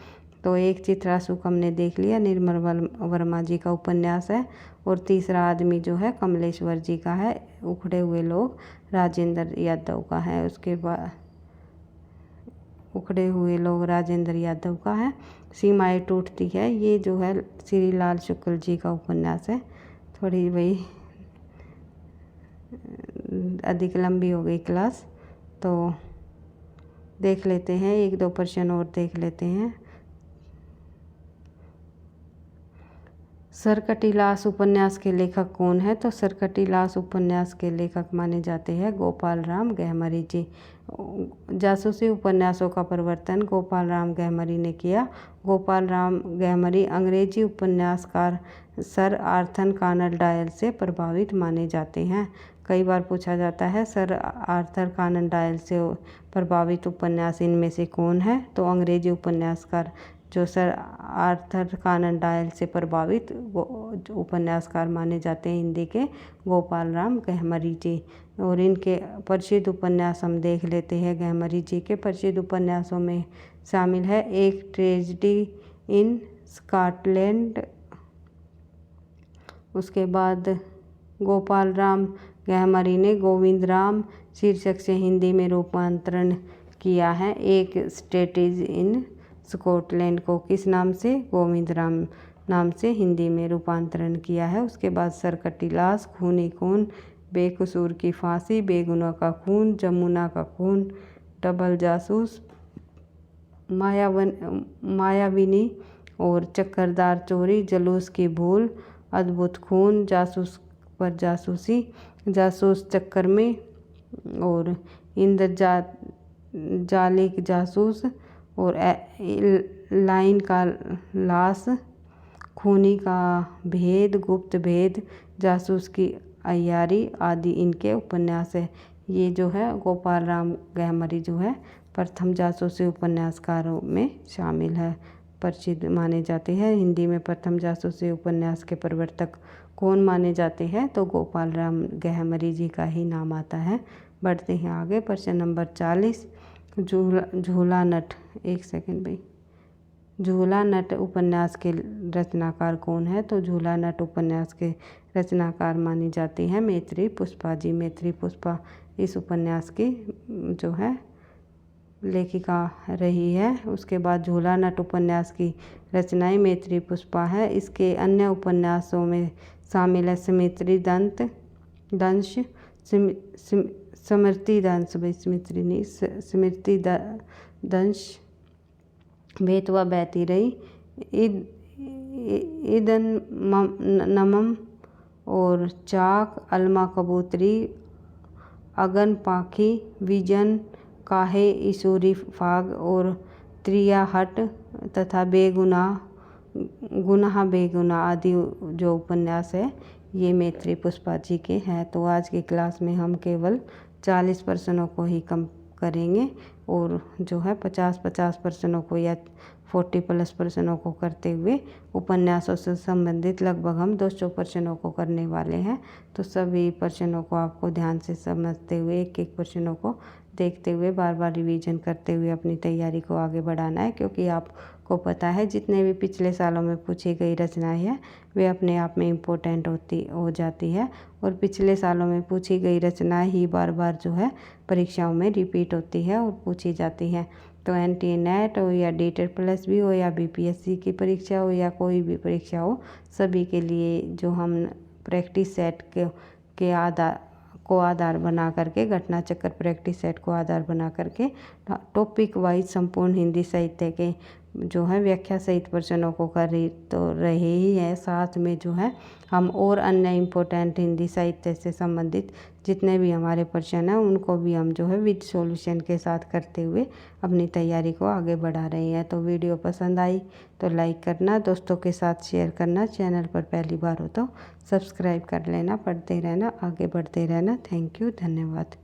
तो एक चित्राशुक हमने देख लिया, निर्मल वर्मा जी का उपन्यास है। और तीसरा आदमी जो है कमलेश्वर जी का है, उखड़े हुए लोग राजेंद्र यादव का है। उसके बाद उखड़े हुए लोग राजेंद्र यादव का है। सीमाएं टूटती है, ये जो है श्री लाल शुक्ल जी का उपन्यास है। थोड़ी वही अधिक लंबी हो गई क्लास, तो देख लेते हैं, 1-2 प्रश्न और देख लेते हैं। सरकटीलास उपन्यास के लेखक कौन है? तो सरकटीलास उपन्यास के लेखक माने जाते हैं गोपाल राम गहमरी जी। जासूसी उपन्यासों का प्रवर्तन गोपाल राम गहमरी ने किया। गोपाल राम गहमरी अंग्रेजी उपन्यासकार सर आर्थर कॉनन डॉयल से प्रभावित माने जाते हैं। कई बार पूछा जाता है सर आर्थर कॉनन डॉयल से प्रभावित उपन्यास इनमें से कौन है? तो अंग्रेजी उपन्यासकार जो सर आर्थर कॉनन डॉयल से प्रभावित उपन्यासकार माने जाते हैं हिंदी के गोपाल राम गहमरी जी। और इनके प्रसिद्ध उपन्यास हम देख लेते हैं। गहमरी जी के प्रसिद्ध उपन्यासों में शामिल है एक ट्रेजेडी इन स्कॉटलैंड। उसके बाद गोपाल राम गहमरी ने गोविंद राम शीर्षक से हिंदी में रूपांतरण किया है। एक स्ट्रेटेजी इन स्कॉटलैंड को किस नाम से? गोविंद राम नाम से हिंदी में रूपांतरण किया है। उसके बाद सरकटीलास, खूनी खून, बेकसूर की फांसी, बेगुनाह का खून, जमुना का खून, डबल जासूस, मायाविनी और चक्करदार चोरी, जलूस की भूल, अद्भुत खून, जासूस पर जासूसी, जासूस चक्कर में और इंद्रजालिक जासूस और लाइन का लाश, खूनी का भेद, गुप्त भेद, जासूस की अय्यारी आदि इनके उपन्यास है। ये जो है गोपाल राम गहमरी जो है प्रथम जासूसी उपन्यासकारों में शामिल है, प्रसिद्ध माने जाते हैं। हिंदी में प्रथम जासूसी उपन्यास के प्रवर्तक कौन माने जाते हैं? तो गोपाल राम गहमरी जी का ही नाम आता है। बढ़ते हैं आगे, प्रश्न नंबर 40। झूला नट, एक सेकंड भाई। झूला नट उपन्यास के रचनाकार कौन है? तो झूला नट उपन्यास के रचनाकार मानी जाती है मैत्री पुष्पा जी। मैत्री पुष्पा इस उपन्यास की जो है लेखिका रही है। उसके बाद झूला नट उपन्यास की रचनाएं मैत्री पुष्पा है। इसके अन्य उपन्यासों में शामिल है स्मृति दंश, स्मृति दंश, भाई स्मृति नहीं, स्मृति दंश, बेतवा बहती रही, ईदन नमम और चाक, अलमा कबूतरी, अगन पाखी, विजन, काहे ईसूरी फाग और त्रिया हट तथा गुनाह बेगुनाह आदि जो उपन्यास है ये मैत्री पुष्पा जी के हैं। तो आज की क्लास में हम केवल 40 प्रश्नों को ही कम करेंगे और जो है 50-50 प्रश्नों को या 40+ प्रश्नों को करते हुए उपन्यासों से संबंधित लगभग हम 200 प्रश्नों को करने वाले हैं। तो सभी प्रश्नों को आपको ध्यान से समझते हुए एक प्रश्नों को देखते हुए बार बार रिवीजन करते हुए अपनी तैयारी को आगे बढ़ाना है, क्योंकि आपको पता है जितने भी पिछले सालों में पूछी गई रचनाएं हैं वे अपने आप में इम्पोर्टेंट हो जाती है और पिछले सालों में पूछी गई रचनाएं ही बार बार जो है परीक्षाओं में रिपीट होती है और पूछी जाती हैं। तो NTA नेट हो या DTET+ भी हो या BPSC की परीक्षा हो या कोई भी परीक्षा हो, सभी के लिए जो हम प्रैक्टिस सेट के आधार बना करके, घटना चक्र प्रैक्टिस सेट को आधार बना करके टॉपिक वाइज संपूर्ण हिंदी साहित्य के जो है व्याख्या सहित प्रश्नों को कर रहे ही है। साथ में जो है हम और अन्य इम्पोर्टेंट हिंदी साहित्य से संबंधित जितने भी हमारे प्रश्न हैं उनको भी हम जो है विद सॉल्यूशन के साथ करते हुए अपनी तैयारी को आगे बढ़ा रहे हैं। तो वीडियो पसंद आई तो लाइक करना, दोस्तों के साथ शेयर करना, चैनल पर पहली बार हो तो सब्सक्राइब कर लेना, पढ़ते रहना, आगे बढ़ते रहना। थैंक यू, धन्यवाद।